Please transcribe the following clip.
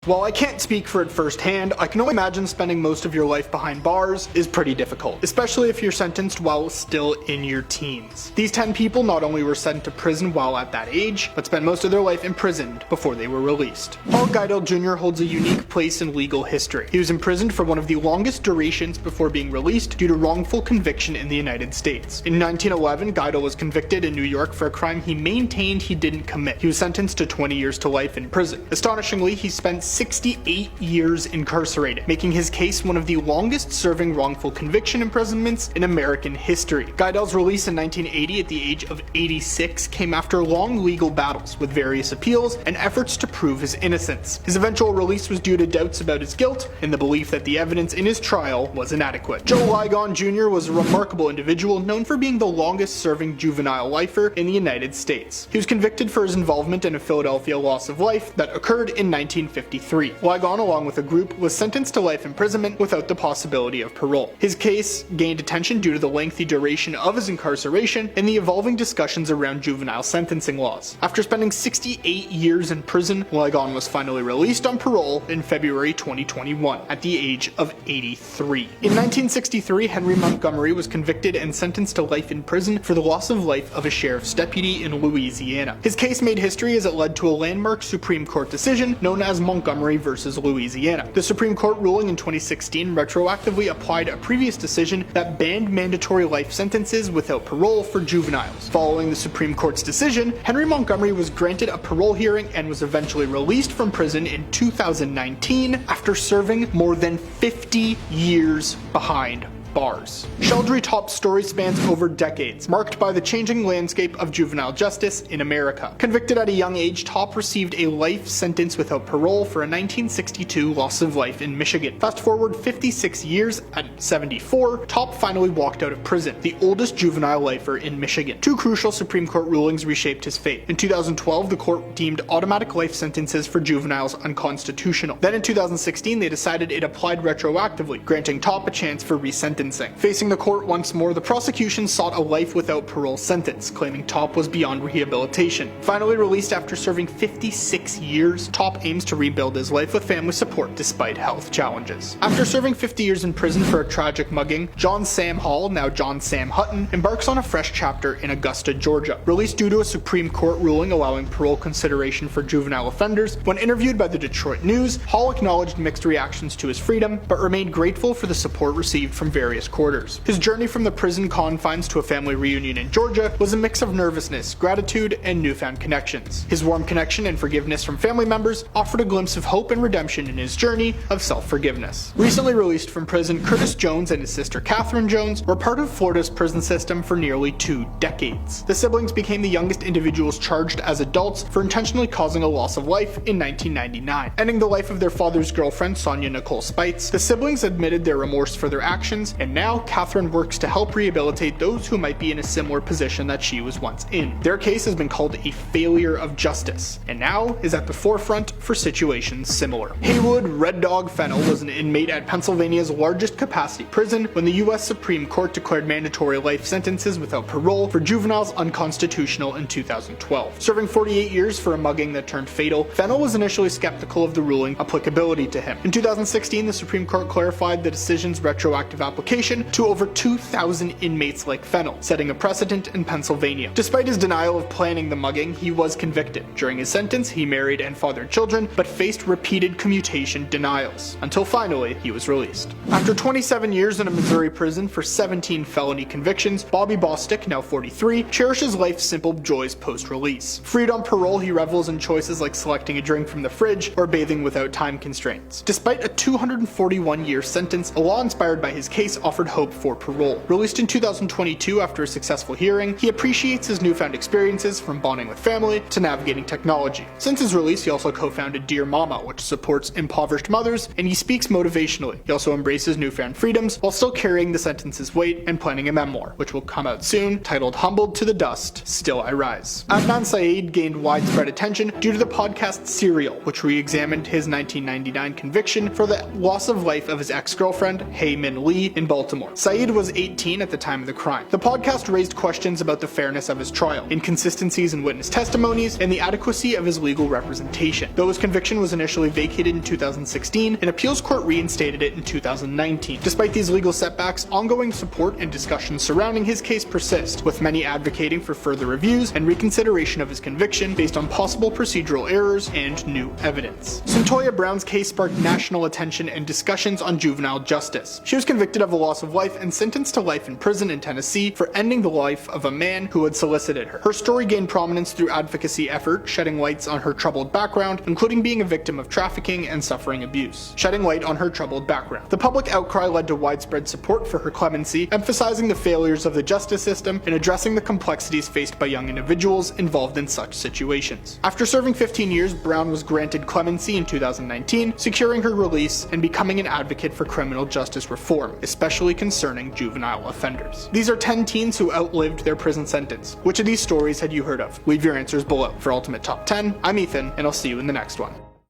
While I can't speak for it firsthand, I can only imagine spending most of your life behind bars is pretty difficult, especially if you're sentenced while still in your teens. These 10 people not only were sent to prison while at that age, but spent most of their life imprisoned before they were released. Adnan Jr. holds a unique place in legal history. He was imprisoned for one of the longest durations before being released due to wrongful conviction in the United States. In 1911, Gauthier was convicted in New York for a crime he maintained he didn't commit. He was sentenced to 20 years to life in prison. Astonishingly, he spent 68 years incarcerated, making his case one of the longest serving wrongful conviction imprisonments in American history. Gautier's release in 1980 at the age of 86 came after long legal battles with various appeals and efforts to prove his innocence. His eventual release was due to doubts about his guilt and the belief that the evidence in his trial was inadequate. Ligon Jr. was a remarkable individual known for being the longest serving juvenile lifer in the United States. He was convicted for his involvement in a Philadelphia loss of life that occurred in 1953. Ligon, along with a group, was sentenced to life imprisonment without the possibility of parole. His case gained attention due to the lengthy duration of his incarceration and the evolving discussions around juvenile sentencing laws. After spending 68 years in prison, Ligon was finally released on parole in February 2021 at the age of 83. In 1963, Henry Montgomery was convicted and sentenced to life in prison for the loss of life of a sheriff's deputy in Louisiana. His case made history as it led to a landmark Supreme Court decision known as Montgomery versus Louisiana. The Supreme Court ruling in 2016 retroactively applied a previous decision that banned mandatory life sentences without parole for juveniles. Following the Supreme Court's decision, Henry Montgomery was granted a parole hearing and was eventually released from prison in 2019 after serving more than 50 years behind bars. Sheldon's top story spans over decades, marked by the changing landscape of juvenile justice in America. Convicted at a young age, Top received a life sentence without parole for a 1962 loss of life in Michigan. Fast forward 56 years, at 74, Top finally walked out of prison, the oldest juvenile lifer in Michigan. Two crucial Supreme Court rulings reshaped his fate. In 2012, the court deemed automatic life sentences for juveniles unconstitutional. Then in 2016, they decided it applied retroactively, granting Top a chance for resentencing. Facing the court once more, the prosecution sought a life without parole sentence, claiming Top was beyond rehabilitation. Finally released after serving 56 years, Top aims to rebuild his life with family support despite health challenges. After serving 50 years in prison for a tragic mugging, John Sam Hall, now John Sam Hutton, embarks on a fresh chapter in Augusta, Georgia. Released due to a Supreme Court ruling allowing parole consideration for juvenile offenders, when interviewed by the Detroit News, Hall acknowledged mixed reactions to his freedom, but remained grateful for the support received from various quarters. His journey from the prison confines to a family reunion in Georgia was a mix of nervousness, gratitude, and newfound connections. His warm connection and forgiveness from family members offered a glimpse of hope and redemption in his journey of self-forgiveness. Recently released from prison, Curtis Jones and his sister Katherine Jones were part of Florida's prison system for nearly 2 decades. The siblings became the youngest individuals charged as adults for intentionally causing a loss of life in 1999. Ending the life of their father's girlfriend, Sonia Nicole Spites, the siblings admitted their remorse for their actions, and now Katherine works to help rehabilitate those who might be in a similar position that she was once in. Their case has been called a failure of justice, and now is at the forefront for situations similar. Haywood Red Dog Fennel was an inmate at Pennsylvania's largest capacity prison when the US Supreme Court declared mandatory life sentences without parole for juveniles unconstitutional in 2012. Serving 48 years for a mugging that turned fatal, Fennel was initially skeptical of the ruling applicability to him. In 2016, the Supreme Court clarified the decision's retroactive application to over 2,000 inmates like Fennel, setting a precedent in Pennsylvania. Despite his denial of planning the mugging, he was convicted. During his sentence, he married and fathered children, but faced repeated commutation denials, until finally he was released. After 27 years in a Missouri prison for 17 felony convictions, Bobby Bostic, now 43, cherishes life's simple joys post-release. Freed on parole, he revels in choices like selecting a drink from the fridge or bathing without time constraints. Despite a 241-year sentence, a law inspired by his case offered hope for parole. Released in 2022 after a successful hearing, he appreciates his newfound experiences from bonding with family to navigating technology. Since his release, he also co-founded Dear Mama, which supports impoverished mothers, and he speaks motivationally. He also embraces newfound freedoms while still carrying the sentence's weight and planning a memoir, which will come out soon, titled Humbled to the Dust, Still I Rise. Adnan Syed gained widespread attention due to the podcast Serial, which re-examined his 1999 conviction for the loss of life of his ex-girlfriend, Hae Min Lee, in Baltimore. Syed was 18 at the time of the crime. The podcast raised questions about the fairness of his trial, inconsistencies in witness testimonies, and the adequacy of his legal representation. Though his conviction was initially vacated in 2016, an appeals court reinstated it in 2019. Despite these legal setbacks, ongoing support and discussions surrounding his case persist, with many advocating for further reviews and reconsideration of his conviction based on possible procedural errors and new evidence. Stoya Brown's case sparked national attention and discussions on juvenile justice. She was convicted of the loss of life and sentenced to life in prison in Tennessee for ending the life of a man who had solicited her. Her story gained prominence through advocacy effort, shedding lights on her troubled background, including being a victim of trafficking and suffering abuse. Shedding light on her troubled background. The public outcry led to widespread support for her clemency, emphasizing the failures of the justice system and addressing the complexities faced by young individuals involved in such situations. After serving 15 years, Brown was granted clemency in 2019, securing her release and becoming an advocate for criminal justice reform, especially concerning juvenile offenders. These are 10 teens who outlived their prison sentence. Which of these stories had you heard of? Leave your answers below. For Ultimate Top 10, I'm Ethan, and I'll see you in the next one.